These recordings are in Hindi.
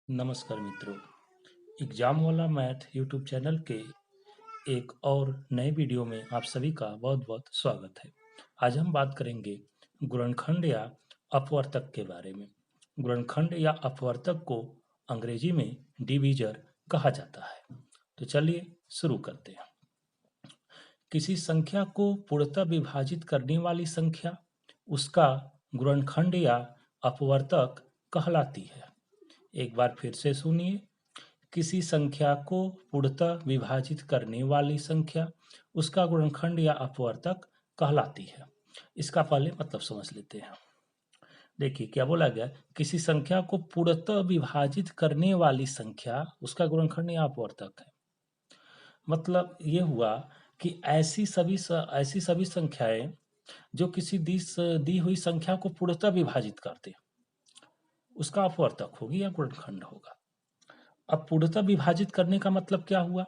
नमस्कार मित्रों। एग्जाम वाला मैथ यूट्यूब चैनल के एक और नए वीडियो में आप सभी का बहुत बहुत स्वागत है। आज हम बात करेंगे गुणनखंड या अपवर्तक के बारे में। गुणनखंड या अपवर्तक को अंग्रेजी में डिवीजर कहा जाता है। तो चलिए शुरू करते हैं। किसी संख्या को पूर्णतः विभाजित करने वाली संख्या उसका गुणनखंड या अपवर्तक कहलाती है। एक बार फिर से सुनिए। किसी संख्या को पूर्णतः विभाजित करने वाली संख्या उसका गुणनखंड या अपवर्तक कहलाती है। इसका पहले मतलब समझ लेते हैं। देखिए क्या बोला गया, किसी संख्या को पूर्णतः विभाजित करने वाली संख्या उसका गुणनखंड या अपवर्तक है। मतलब ये हुआ कि ऐसी सभी संख्याएं जो किसी दी हुई संख्या को पूर्णतः विभाजित करते उसका अपवर्तक होगी या गुणनखंड होगा। अब पूर्णतः विभाजित करने का मतलब क्या हुआ?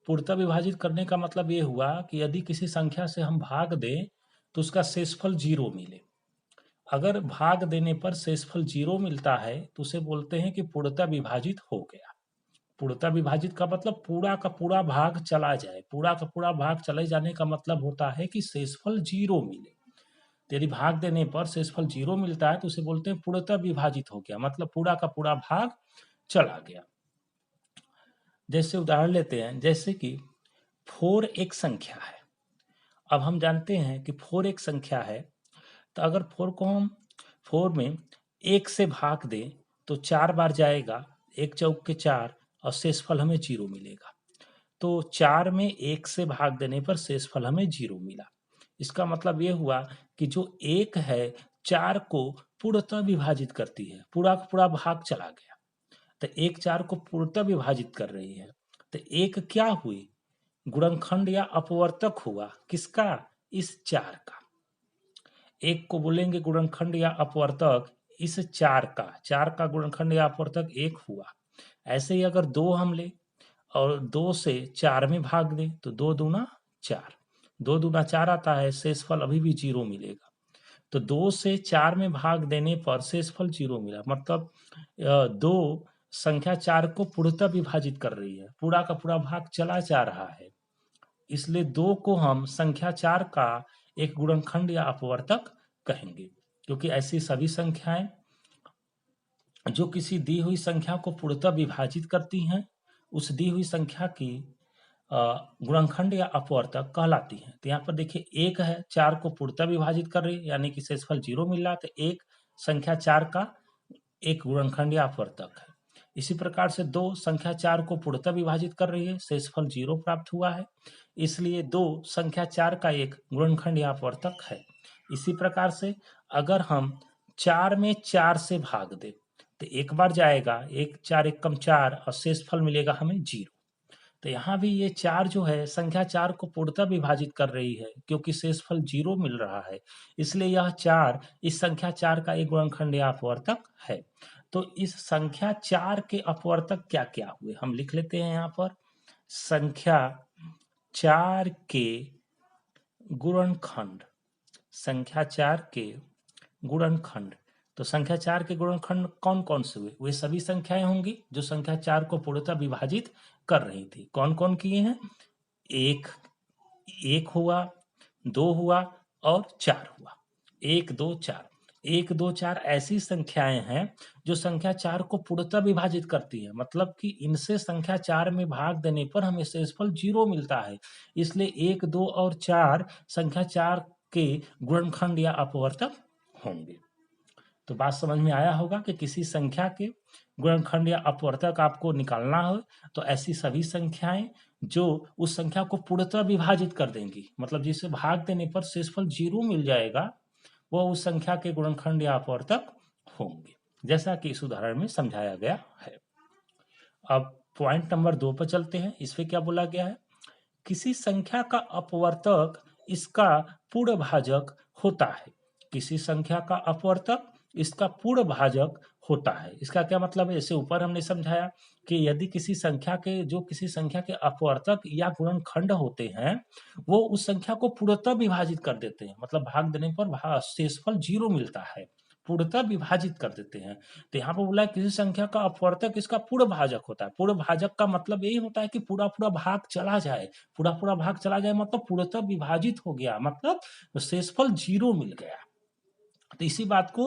पूर्णतः विभाजित करने का मतलब ये हुआ कि यदि किसी संख्या से हम भाग दें तो उसका शेषफल 0 मिले। अगर भाग देने पर शेषफल 0 मिलता है तो उसे बोलते हैं कि पूर्णतः विभाजित हो गया। पूर्णतः विभाजित का मतलब पूरा का पूरा भाग चला जाए। पूरा का पूरा भाग चले जाने का मतलब होता है कि शेषफल 0 मिले। तो यदि भाग देने पर शेषफल 0 मिलता है तो उसे बोलते हैं पूर्णतः विभाजित हो गया, मतलब पूरा का पूरा भाग चला गया। जैसे उदाहरण लेते हैं, जैसे कि 4 एक संख्या है। अब हम जानते हैं कि 4 एक संख्या है, तो अगर 4 को हम 4 में 1 से भाग दें तो 4 बार जाएगा, 1 चौक के 4 और शेषफल हमें 0 मिलेगा। तो 4 में 1 से भाग देने पर शेषफल हमें 0 मिला। इसका मतलब ये हुआ कि जो 1 है 4 को पूर्णतः विभाजित करती है, पूरा का पूरा भाग चला गया। तो 1 4 को पूर्णतः विभाजित कर रही है। तो 1 क्या हुई? गुणनखंड या अपवर्तक हुआ। किसका? इस 4 का। 1 को बोलेंगे गुणनखंड या अपवर्तक इस 4 का। 4 का गुणनखंड या अपवर्तक 1 हुआ। ऐसे ही अगर 2 हम ले और 2 से 4 में भाग दें तो 2 दूना 4, 2 दूना 4 आता है, शेषफल अभी भी 0 मिलेगा। तो 2 से 4 में भाग देने पर शेषफल 0 मिला, मतलब 2 संख्या 4 को पूर्णतः विभाजित कर रही है, पूरा का पूरा भाग चला जा रहा है। इसलिए 2 को हम संख्या 4 का एक गुणनखंड या अपवर्तक कहेंगे, क्योंकि ऐसी सभी संख्याएं जो किसी दी हुई संख्या को पूर्णतः विभाजित करती हैं उस दी हुई संख्या की गुणनखंड या अपवर्तक कहलाती हैं। तो यहाँ पर देखिए 1 है, 4 को पूर्णतः विभाजित कर रही है, यानी कि शेषफल 0 मिल रहा है, तो 1 संख्या 4 का एक गुणनखंड या अपवर्तक है। इसी प्रकार से 2 संख्या 4 को पूर्णतः विभाजित कर रही है, शेषफल 0 प्राप्त हुआ है, इसलिए 2 संख्या 4 का एक गुणनखंड या अपवर्तक है। इसी प्रकार से अगर हम 4 में 4 से भाग दें तो एक बार जाएगा, 1 4 एकम 4 और शेषफल मिलेगा हमें 0। तो यहाँ भी ये 4 जो है संख्या 4 को पूर्णतः विभाजित कर रही है, क्योंकि शेषफल 0 मिल रहा है, इसलिए यह 4 इस संख्या 4 का एक गुणनखंड या अपवर्तक है। तो इस संख्या 4 के अपवर्तक क्या क्या हुए हम लिख लेते हैं यहाँ पर। संख्या 4 के गुणनखंड, संख्या 4 के गुणनखंड। तो संख्या 4 के गुणनखंड कौन कौन से हुए? वे सभी संख्याएं होंगी जो संख्या 4 को पूर्णतः विभाजित कर रही थी। कौन कौन किए हैं? 1 1 हुआ, 2 हुआ और 4 हुआ। 1 2 4, 1 2 4 ऐसी संख्याएं हैं जो संख्या 4 को पूर्णतः विभाजित करती है, मतलब कि इनसे संख्या 4 में भाग देने पर हमें शेषफल 0 मिलता है। इसलिए 1 2 और 4 संख्या 4 के गुणनखंड या अपवर्तक होंगे। तो बात समझ में आया होगा कि किसी संख्या के गुणनखंड या अपवर्तक आपको निकालना हो तो ऐसी सभी संख्याएं जो उस संख्या को पूर्णतः विभाजित कर देंगी, मतलब जिसे भाग देने पर शेषफल 0 मिल जाएगा, वह उस संख्या के गुणनखंड या अपवर्तक होंगे, जैसा कि इस उदाहरण में समझाया गया है। अब पॉइंट नंबर 2 पर चलते हैं। इसमें क्या बोला गया है? किसी संख्या का अपवर्तक इसका पूर्ण भाजक होता है। किसी संख्या का अपवर्तक इसका पूर्ण भाजक होता है। इसका क्या मतलब है? जैसे ऊपर हमने समझाया कि यदि किसी संख्या के अपवर्तक या गुणनखंड होते हैं वो उस संख्या को पूर्णतः विभाजित कर देते हैं, मतलब भाग देने पर शेषफल 0 मिलता है। पूर्णतः विभाजित कर देते हैं। तो यहाँ पर बोला है किसी संख्या का अपवर्तक इसका पूर्ण भाजक होता है। पूर्ण भाजक का मतलब यही होता है कि पूरा पूरा भाग चला जाए, पूरा पूरा भाग चला जाए मतलब पूर्णतः विभाजित हो गया, मतलब शेषफल 0 मिल गया। तो इसी बात को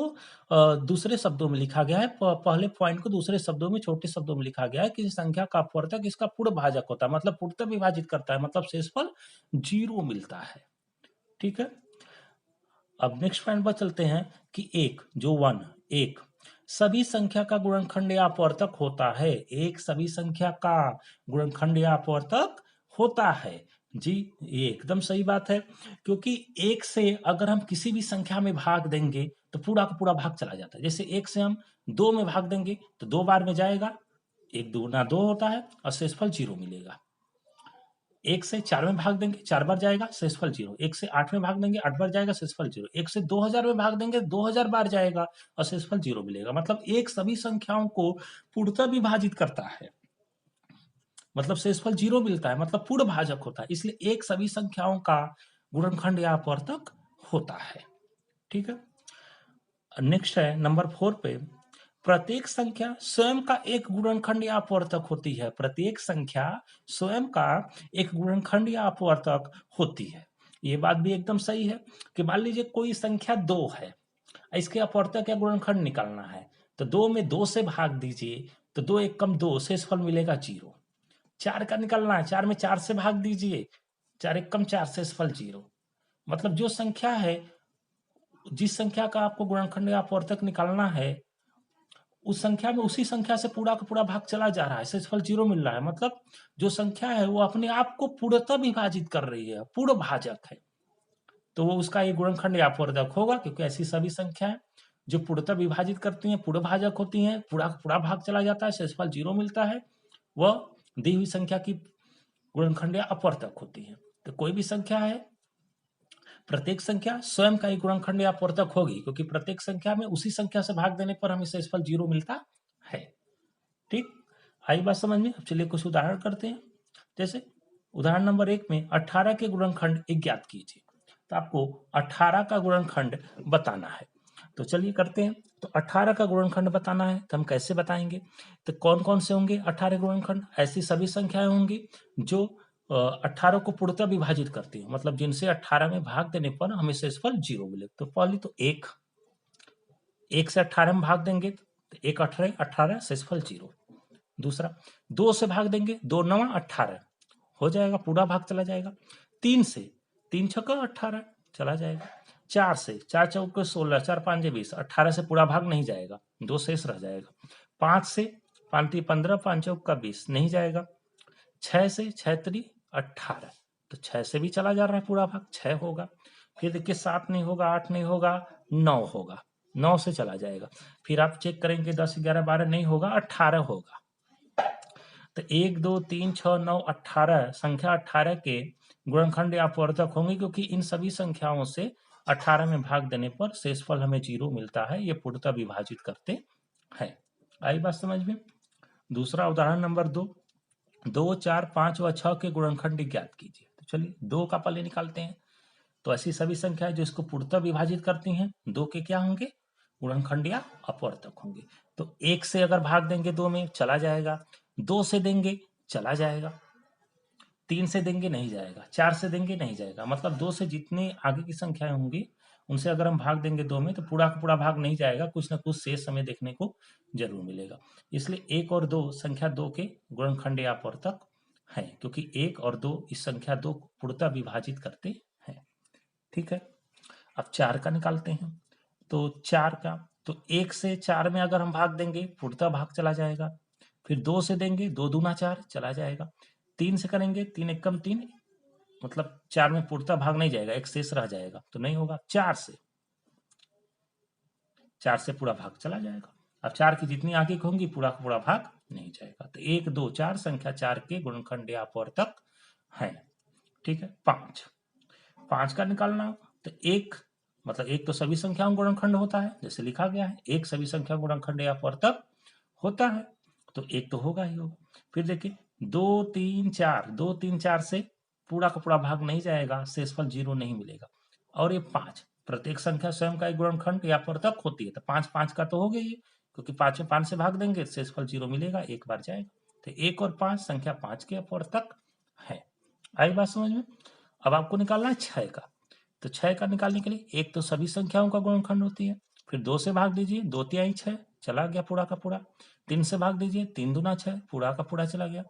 दूसरे शब्दों में लिखा गया है, पहले पॉइंट को दूसरे शब्दों में, छोटे शब्दों में लिखा गया है कि संख्या का अपवर्तक इसका पूर्ण भाजक होता है, मतलब पूर्णतः विभाजित करता है, मतलब शेषफल 0 मिलता है। ठीक है, अब नेक्स्ट पॉइंट पर चलते हैं कि एक जो 1 एक सभी संख्या का गुणनखंड या अपवर्तक होता है। एक सभी संख्या का गुणनखंड या अपवर्तक होता है। जी, ये एकदम सही बात है, क्योंकि एक से अगर हम किसी भी संख्या में भाग देंगे तो पूरा का पूरा भाग चला जाता है। जैसे एक से हम 2 में भाग देंगे तो 2 बार में जाएगा, 1 दूना 2 होता है और शेषफल 0 मिलेगा। एक से 4 में भाग देंगे 4 बार जाएगा, शेषफल 0। एक से 8 में भाग देंगे 8 बार जाएगा, शेषफल 0। एक से 2000 में भाग देंगे 2000 बार जाएगा और शेषफल 0 मिलेगा। मतलब एक सभी संख्याओं को पूर्णतः विभाजित करता है, मतलब शेषफल 0 मिलता है, मतलब पूर्ण भाजक होता है, इसलिए एक सभी संख्याओं का गुणनखंड या अपवर्तक होता है। ठीक है, नेक्स्ट है नंबर 4 पे, प्रत्येक संख्या स्वयं का एक गुणनखंड या अपवर्तक होती है। प्रत्येक संख्या स्वयं का एक गुणनखंड या अपवर्तक होती है। ये बात भी एकदम सही है कि मान लीजिए कोई संख्या 2 है, इसके अपवर्तक या गुणनखंड निकालना है, तो 2 में 2 से भाग दीजिए तो 2 एक कम 2, शेषफल मिलेगा 0। 4 का निकालना है, 4 में 4 से भाग दीजिए, 4 एक कम 4, शेषफल 0। मतलब जो संख्या है, जिस संख्या का आपको गुणनखंड या अपवर्तक निकालना है, उस संख्या में उसी संख्या से पूरा का पूरा भाग चला जा रहा है, शेषफल 0 मिल रहा है। मतलब जो संख्या है वो अपने आप को पूर्णतः विभाजित कर रही है, पूर्ण भाजक है, तो वो उसका ये गुणनखंड या अपवर्तक होगा, क्योंकि ऐसी सभी संख्याएं जो पूर्णतः विभाजित करती हैं, पूर्ण भाजक होती हैं, पूरा का पूरा भाग चला जाता है, शेषफल 0 मिलता है, वह दी हुई संख्या की गुणनखंड या अपवर्तक होती है। तो कोई भी संख्या है, प्रत्येक संख्या स्वयं का ही गुणनखंड या अपवर्तक होगी, क्योंकि प्रत्येक संख्या में उसी संख्या से भाग देने पर हमें शेषफल 0 मिलता है। ठीक, आई बात समझ में। अब चलिए कुछ उदाहरण करते हैं। जैसे उदाहरण नंबर 1 में 18 के गुणनखंड ज्ञात कीजिए। तो आपको 18 का गुणनखंड बताना है, तो चलिए करते हैं। तो 18 का गुणनखंड बताना है तो हम कैसे बताएंगे, तो कौन कौन से होंगे 18 गुणनखंड? ऐसी सभी संख्याएं होंगी जो 18 को पूर्णतः विभाजित करती है, मतलब जिनसे 18 में भाग देने पर हमें शेषफल 0 मिले। तो पहली तो एक से 18 में भाग देंगे तो 1 18 18, शेषफल 0। दूसरा 2 से भाग देंगे, 2 9 18 हो जाएगा, पूरा भाग चला जाएगा। 3 से 3 छक्का 18 चला जाएगा। 4 से 4 चौके 16, 4 5 20, 18 से पूरा भाग नहीं जाएगा, 2 शेष रह जाएगा। 5 से 5 3 15, 5 चौका 20 नहीं जाएगा। 6 से 6 3 18, तो 6 से भी चला जा रहा है, पूरा भाग 6 होगा। फिर देखिए 7 नहीं होगा, 8 नहीं होगा, 9 होगा, 9 से चला जाएगा। फिर आप चेक करेंगे 10 11 12 नहीं होगा, 18 होगा। तो 1 2 3 6 9 18 संख्या 18 के गुणनखंड या अपवर्तक होंगे, क्योंकि इन सभी संख्याओं से 18 में भाग देने पर शेषफल हमें 0 मिलता है, ये पूर्णतः विभाजित करते हैं। आई बात समझ में। दूसरा उदाहरण नंबर 2, 2 4 5 व 6 के गुणनखंड ज्ञात कीजिए। तो चलिए 2 का पहले निकालते हैं। तो ऐसी सभी संख्याएं जो इसको पूर्णतः विभाजित करती हैं, 2 के क्या होंगे? गुणनखंड या अपवर्तक होंगे। तो 1 से अगर भाग देंगे 2 में चला जाएगा, 2 से देंगे चला जाएगा, 3 से देंगे नहीं जाएगा, 4 से देंगे नहीं जाएगा। मतलब 2 से जितने आगे की संख्याएं होंगी उनसे अगर हम भाग देंगे 2 में तो पूरा का पूरा भाग नहीं जाएगा, कुछ ना कुछ शेष हमें देखने को जरूर मिलेगा। इसलिए 1 और 2 संख्या 2 के गुणनखंड या अपवर्तक हैं, क्योंकि 1 और 2 इस संख्या 2 को पूर्णतः विभाजित करते हैं। ठीक है, अब 4 का निकालते हैं। तो 4 का, तो 1 से 4 में अगर हम भाग देंगे पूर्णतः भाग चला जाएगा। फिर 2 से देंगे, 2 दूना 4 चला जाएगा। 3 से करेंगे, 3 एक कम 3, मतलब 4 में पूर्णतः भाग नहीं जाएगा, एक शेष रह जाएगा, तो नहीं होगा। 4 से पूरा भाग चला जाएगा। अब 4 की जितनी आगे की होंगी पूरा का पूरा भाग नहीं जाएगा। तो 1 2 4 संख्या 4 के गुणनखंड या अपवर्तक है। ठीक है, 5 का निकालना हो तो 1, मतलब 1 तो सभी संख्याओं का गुणनखंड होता है, जैसे लिखा गया है 1 सभी संख्या गुणनखंड या अपवर्तक होता है, तो 1 तो होगा ही होगा। फिर देखिए 2 3 4, 2 3 4 से पूरा का पूरा भाग नहीं जाएगा, शेषफल 0 नहीं मिलेगा। और ये 5, प्रत्येक संख्या स्वयं का एक गुणनखंड या अपवर्तक होती है, तो 5 5 का तो हो गई है, क्योंकि 5 में 5 से भाग देंगे शेषफल 0 मिलेगा, एक बार जाएगा। तो 1 और 5 संख्या 5 के अपवर्तक है। आई बात समझ में? अब आपको निकालना है 6 का। तो 6 का निकालने के लिए एक तो सभी संख्याओं का गुणनखंड होती है, फिर 2 से भाग दीजिए, 2 तिहाई 6 चला गया पूरा का पूरा। 3 से भाग दीजिए, 3 दूना 6 पूरा का पूरा चला गया।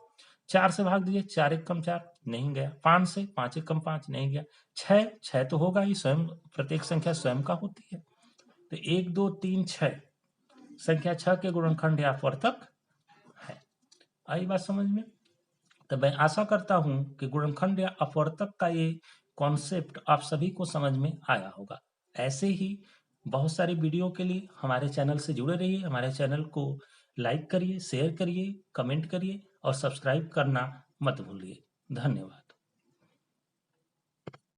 4 से भाग दीजिए, 4 एक कम 4 नहीं गया। 5 से 5 एक कम 5 नहीं गया। 6 6 तो होगा ही, स्वयं प्रत्येक संख्या स्वयं का होती है। तो 1 2 3 6 संख्या 6 के गुणनखंड या अपवर्तक है। आई बात समझ में? तो मैं आशा करता हूं कि गुणनखंड या अपवर्तक का ये कॉन्सेप्ट आप सभी को समझ में आया होगा। ऐसे ही बहुत सारी वीडियो के लिए हमारे चैनल से जुड़े रहिए। हमारे चैनल को लाइक करिए, शेयर करिए, कमेंट करिए और सब्सक्राइब करना मत भूलिए। धन्यवाद।